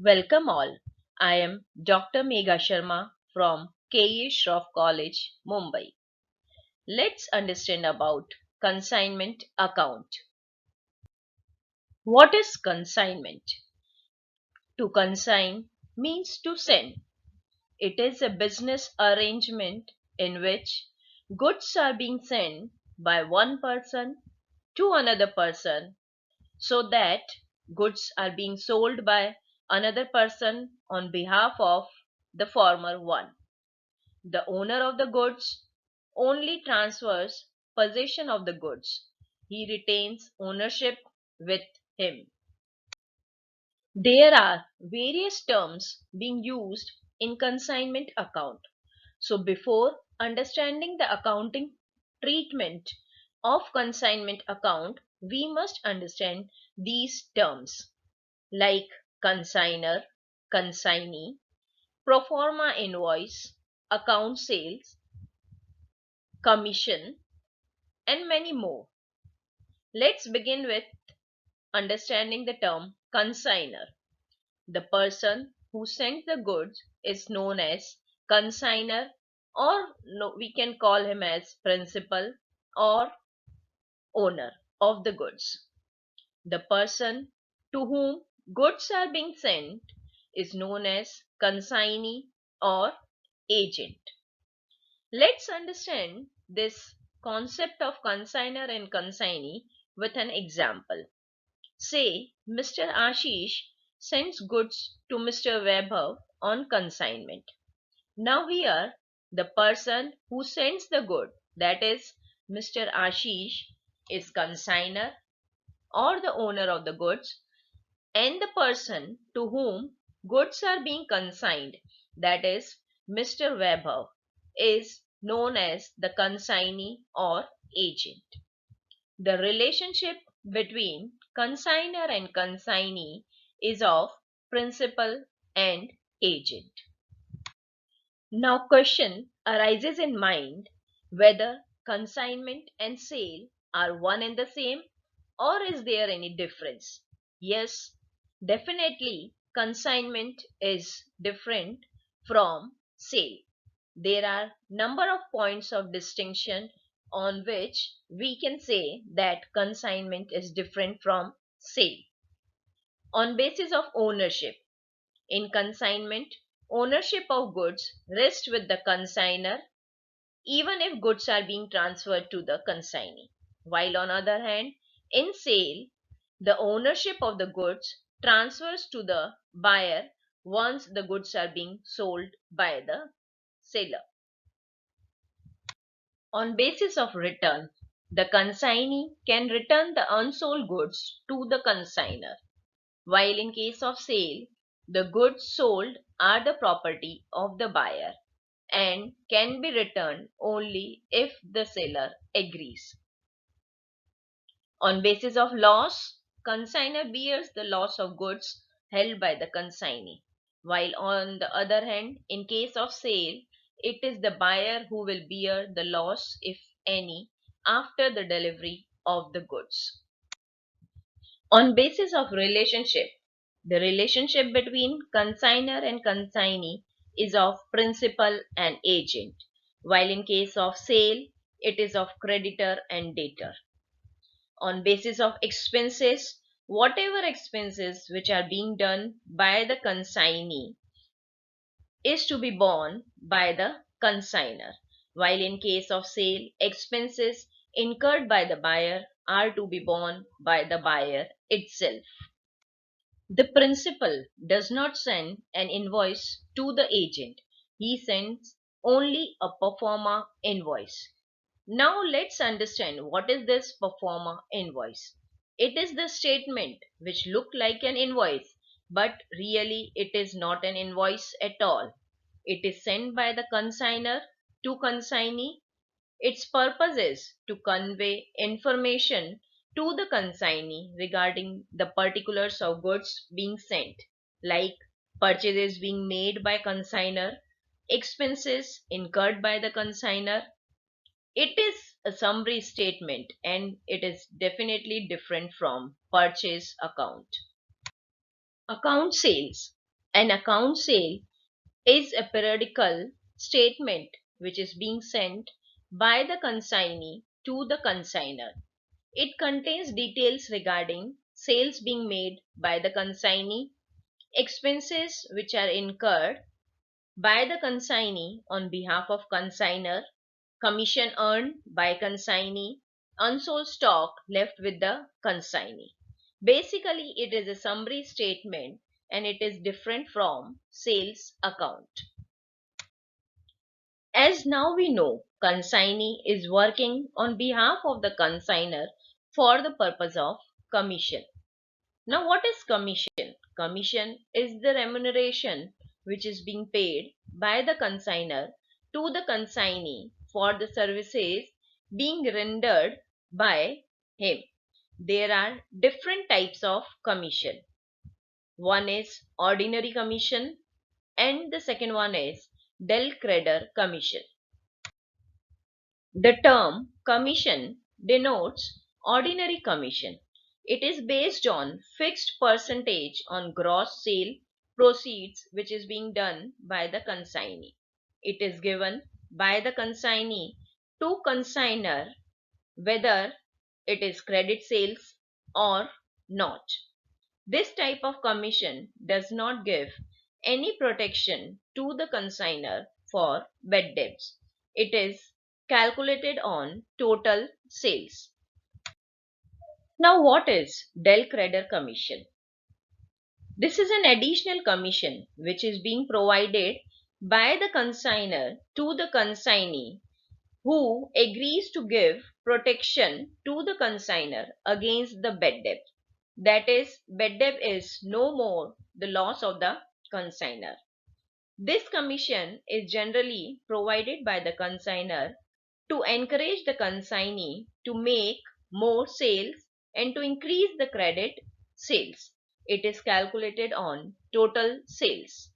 Welcome all. I am Dr. Megha Sharma from KE Shroff College, Mumbai. Let's understand about consignment account. What is consignment? To consign means to send. It is a business arrangement in which goods are being sent by one person to another person so that goods are being sold by another person on behalf of the former one. The owner of the goods only transfers possession of the goods. He retains ownership with him. There are various terms being used in consignment account. So before understanding the accounting treatment of consignment account, we must understand these terms like consignor, consignee, pro forma invoice, account sales, commission, and many more. Let's begin with understanding the term consignor. The person who sends the goods is known as consignor, or we can call him as principal or owner of the goods. The person to whom goods are being sent is known as consignee or agent. Let's understand this concept of consignor and consignee with an example. Say Mr. Ashish sends goods to Mr. Vaibhav on consignment. Now here the person who sends the good, that is Mr. Ashish, is consignor or the owner of the goods, and the person to whom goods are being consigned, that is Mr. Vaibhav, is known as the consignee or agent. The relationship between consignor and consignee is of principal and agent. Now question arises in mind whether consignment and sale are one and the same, or is there any difference? Yes, definitely consignment is different from sale. There are number of points of distinction on which we can say that consignment is different from sale. On basis of ownership, in consignment, ownership of goods rests with the consignor even if goods are being transferred to the consignee. While on other hand, in sale, the ownership of the goods transfers to the buyer once the goods are being sold by the seller. On basis of return, the consignee can return the unsold goods to the consignor, while in case of sale, the goods sold are the property of the buyer and can be returned only if the seller agrees. On basis of loss, consignor bears the loss of goods held by the consignee, while on the other hand, in case of sale, it is the buyer who will bear the loss, if any, after the delivery of the goods. On basis of relationship, the relationship between consignor and consignee is of principal and agent, while in case of sale, it is of creditor and debtor. On basis of expenses, whatever expenses which are being done by the consignee is to be borne by the consignor, while in case of sale, expenses incurred by the buyer are to be borne by the buyer itself. The principal does not send an invoice to the agent. He sends only a pro forma invoice. Now let's understand what is this pro forma invoice. It is the statement which look like an invoice, but really it is not an invoice at all. It is sent by the consignor to consignee. Its purpose is to convey information to the consignee regarding the particulars of goods being sent, like purchases being made by consignor, expenses incurred by the consignor. It is a summary statement and it is definitely different from purchase account. Account sales. An account sale is a periodical statement which is being sent by the consignee to the consignor. It contains details regarding sales being made by the consignee, expenses which are incurred by the consignee on behalf of consignor, commission earned by consignee, unsold stock left with the consignee. Basically, it is a summary statement and it is different from sales account. As now we know, consignee is working on behalf of the consignor for the purpose of commission. Now, what is commission? Commission is the remuneration which is being paid by the consignor to the consignee for the services being rendered by him. There are different types of commission. One is ordinary commission and the second one is del creditor commission. The term commission denotes ordinary commission. It is based on fixed percentage on gross sale proceeds which is being done by the consignee. It is given by the consignee to consignor whether it is credit sales or not. This type of commission does not give any protection to the consignor for bad debts. It is calculated on total sales. Now, what is del creditor commission? This is an additional commission which is being provided by the consignor to the consignee who agrees to give protection to the consignor against the bad debt. That is, bad debt is no more the loss of the consignor. This commission is generally provided by the consignor to encourage the consignee to make more sales and to increase the credit sales. It is calculated on total sales.